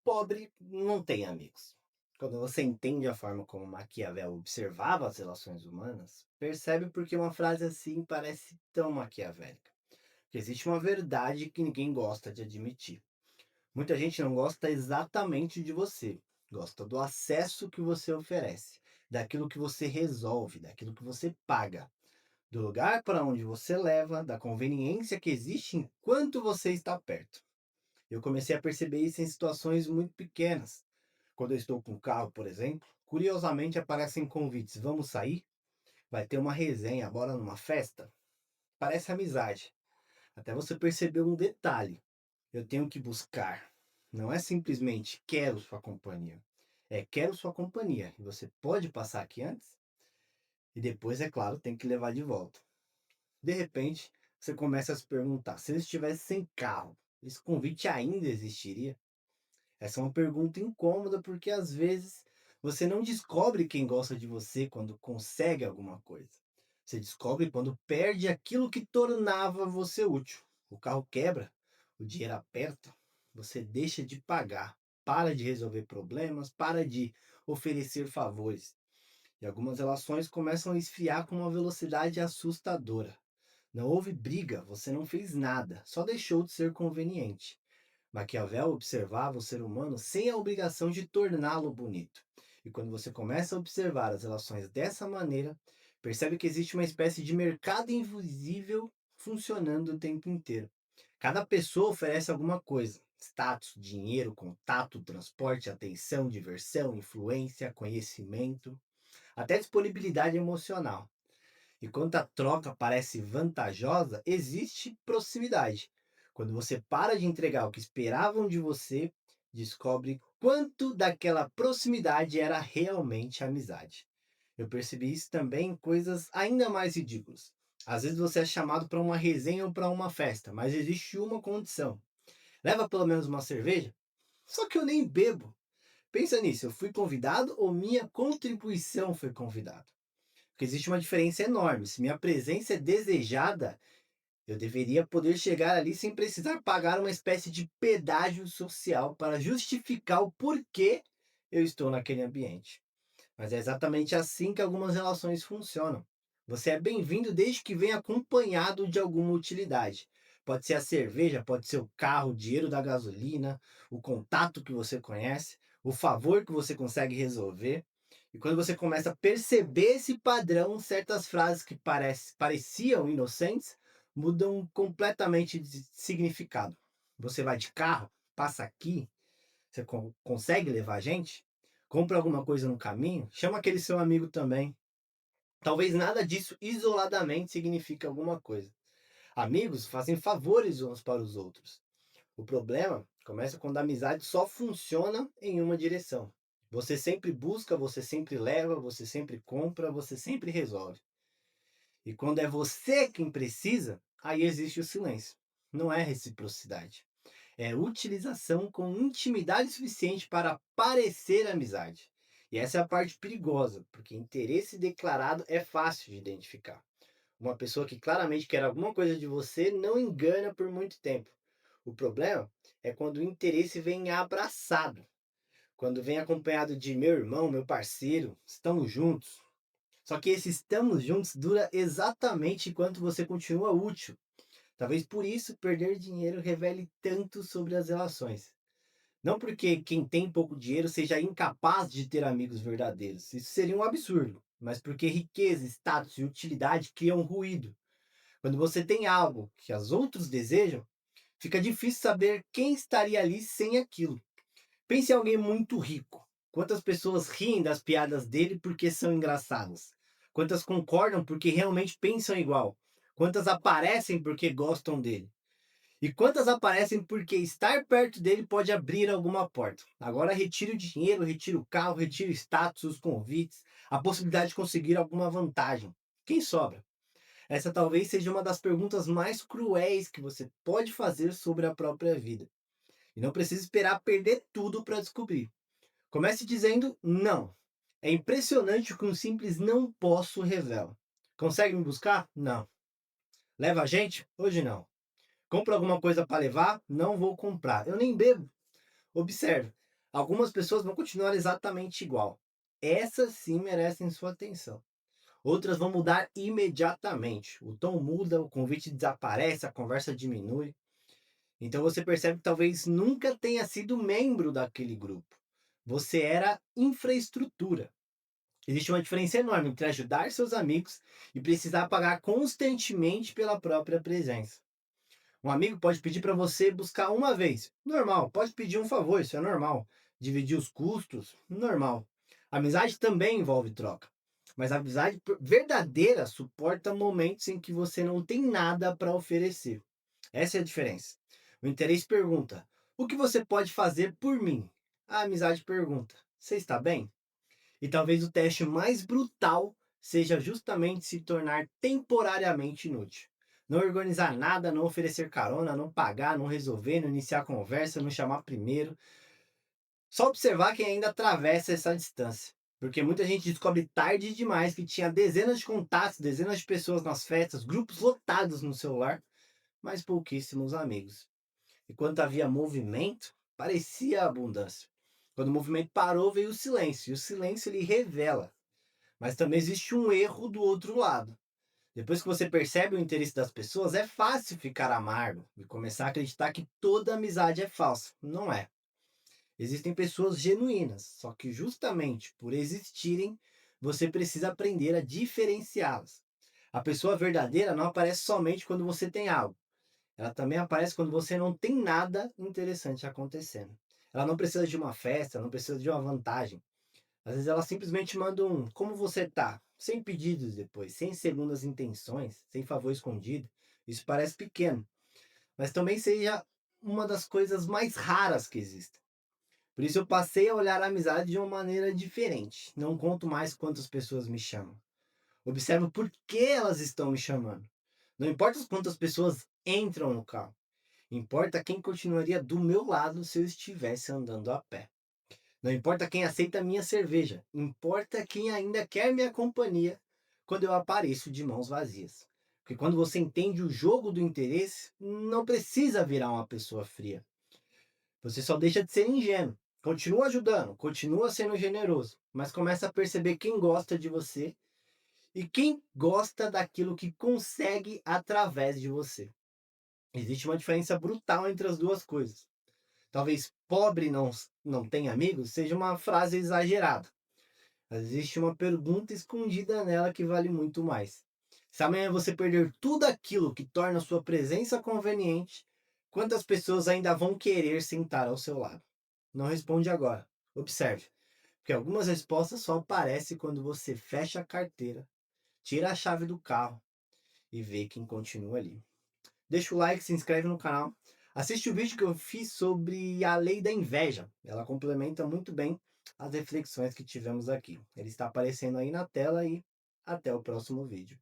Pobre não tem amigos. Quando você entende a forma como Maquiavel observava as relações humanas, percebe por que uma frase assim parece tão maquiavélica. Que existe uma verdade que ninguém gosta de admitir. Muita gente não gosta exatamente de você, gosta do acesso que você oferece, daquilo que você resolve, daquilo que você paga, do lugar para onde você leva, da conveniência que existe enquanto você está perto. Eu comecei a perceber isso em situações muito pequenas. Quando eu estou com o carro, por exemplo, curiosamente aparecem convites. Vamos sair? Vai ter uma resenha, bora numa festa? Parece amizade. Até você perceber um detalhe. Eu tenho que buscar. Não é simplesmente quero sua companhia. É quero sua companhia. E você pode passar aqui antes? E depois, é claro, tem que levar de volta. De repente, você começa a se perguntar: se eu estivesse sem carro, esse convite ainda existiria? Essa é uma pergunta incômoda porque às vezes você não descobre quem gosta de você quando consegue alguma coisa. Você descobre quando perde aquilo que tornava você útil. O carro quebra, o dinheiro aperta, você deixa de pagar, para de resolver problemas, para de oferecer favores. E algumas relações começam a esfriar com uma velocidade assustadora. Não houve briga, você não fez nada, só deixou de ser conveniente. Maquiavel observava o ser humano sem a obrigação de torná-lo bonito. E quando você começa a observar as relações dessa maneira, percebe que existe uma espécie de mercado invisível funcionando o tempo inteiro. Cada pessoa oferece alguma coisa: status, dinheiro, contato, transporte, atenção, diversão, influência, conhecimento, até disponibilidade emocional. E quando a troca parece vantajosa, existe proximidade. Quando você para de entregar o que esperavam de você, descobre quanto daquela proximidade era realmente amizade. Eu percebi isso também em coisas ainda mais ridículas. Às vezes você é chamado para uma resenha ou para uma festa, mas existe uma condição: leva pelo menos uma cerveja? Só que eu nem bebo. Pensa nisso, eu fui convidado ou minha contribuição foi convidada? Porque existe uma diferença enorme. Se minha presença é desejada, eu deveria poder chegar ali sem precisar pagar uma espécie de pedágio social para justificar o porquê eu estou naquele ambiente. Mas é exatamente assim que algumas relações funcionam. Você é bem-vindo desde que venha acompanhado de alguma utilidade. Pode ser a cerveja, pode ser o carro, o dinheiro da gasolina, o contato que você conhece, o favor que você consegue resolver. E quando você começa a perceber esse padrão, certas frases que pareciam inocentes mudam completamente de significado. Você vai de carro, passa aqui, você consegue levar a gente? Compra alguma coisa no caminho? Chama aquele seu amigo também. Talvez nada disso isoladamente signifique alguma coisa. Amigos fazem favores uns para os outros. O problema começa quando a amizade só funciona em uma direção. Você sempre busca, você sempre leva, você sempre compra, você sempre resolve. E quando é você quem precisa, aí existe o silêncio. Não é reciprocidade. É utilização com intimidade suficiente para parecer amizade. E essa é a parte perigosa, porque interesse declarado é fácil de identificar. Uma pessoa que claramente quer alguma coisa de você não engana por muito tempo. O problema é quando o interesse vem abraçado, quando vem acompanhado de meu irmão, meu parceiro, estamos juntos. Só que esse estamos juntos dura exatamente enquanto você continua útil. Talvez por isso perder dinheiro revele tanto sobre as relações. Não porque quem tem pouco dinheiro seja incapaz de ter amigos verdadeiros. Isso seria um absurdo. Mas porque riqueza, status e utilidade criam ruído. Quando você tem algo que os outros desejam, fica difícil saber quem estaria ali sem aquilo. Pense em alguém muito rico. Quantas pessoas riem das piadas dele porque são engraçadas? Quantas concordam porque realmente pensam igual? Quantas aparecem porque gostam dele? E quantas aparecem porque estar perto dele pode abrir alguma porta? Agora retire o dinheiro, retire o carro, retire o status, os convites, a possibilidade de conseguir alguma vantagem. Quem sobra? Essa talvez seja uma das perguntas mais cruéis que você pode fazer sobre a própria vida. E não precisa esperar perder tudo para descobrir. Comece dizendo não. É impressionante o que um simples não posso revela. Consegue me buscar? Não. Leva a gente? Hoje não. Compra alguma coisa para levar? Não vou comprar. Eu nem bebo. Observe. Algumas pessoas vão continuar exatamente igual. Essas sim merecem sua atenção. Outras vão mudar imediatamente. O tom muda, o convite desaparece, a conversa diminui. Então você percebe que talvez nunca tenha sido membro daquele grupo. Você era infraestrutura. Existe uma diferença enorme entre ajudar seus amigos e precisar pagar constantemente pela própria presença. Um amigo pode pedir para você buscar uma vez, normal. Pode pedir um favor, isso é normal. Dividir os custos, normal. Amizade também envolve troca. Mas a amizade verdadeira suporta momentos em que você não tem nada para oferecer. Essa é a diferença. O interesse pergunta: o que você pode fazer por mim? A amizade pergunta: você está bem? E talvez o teste mais brutal seja justamente se tornar temporariamente inútil. Não organizar nada, não oferecer carona, não pagar, não resolver, não iniciar conversa, não chamar primeiro. Só observar quem ainda atravessa essa distância. Porque muita gente descobre tarde demais que tinha dezenas de contatos, dezenas de pessoas nas festas, grupos lotados no celular, mas pouquíssimos amigos. Enquanto havia movimento, parecia abundância. Quando o movimento parou, veio o silêncio. E o silêncio ele revela. Mas também existe um erro do outro lado. Depois que você percebe o interesse das pessoas, é fácil ficar amargo e começar a acreditar que toda amizade é falsa. Não é. Existem pessoas genuínas, só que justamente por existirem, você precisa aprender a diferenciá-las. A pessoa verdadeira não aparece somente quando você tem algo. Ela também aparece quando você não tem nada interessante acontecendo. Ela não precisa de uma festa, não precisa de uma vantagem. Às vezes ela simplesmente manda um como você tá? Sem pedidos depois, sem segundas intenções, sem favor escondido. Isso parece pequeno, mas também seja uma das coisas mais raras que existem. Por isso eu passei a olhar a amizade de uma maneira diferente. Não conto mais quantas pessoas me chamam. Observo por que elas estão me chamando. Não importa quantas pessoas entram no carro. Importa quem continuaria do meu lado se eu estivesse andando a pé. Não importa quem aceita a minha cerveja, importa quem ainda quer minha companhia quando eu apareço de mãos vazias. Porque quando você entende o jogo do interesse, não precisa virar uma pessoa fria. Você só deixa de ser ingênuo. Continua ajudando, continua sendo generoso, mas começa a perceber quem gosta de você e quem gosta daquilo que consegue através de você. Existe uma diferença brutal entre as duas coisas. Talvez pobre não tem amigos seja uma frase exagerada. Mas existe uma pergunta escondida nela que vale muito mais. Se amanhã você perder tudo aquilo que torna a sua presença conveniente, quantas pessoas ainda vão querer sentar ao seu lado? Não responde agora. Observe, porque algumas respostas só aparecem quando você fecha a carteira, tira a chave do carro e vê quem continua ali. Deixa o like, se inscreve no canal. Assiste o vídeo que eu fiz sobre a lei da inveja. Ela complementa muito bem as reflexões que tivemos aqui. Ele está aparecendo aí na tela e até o próximo vídeo.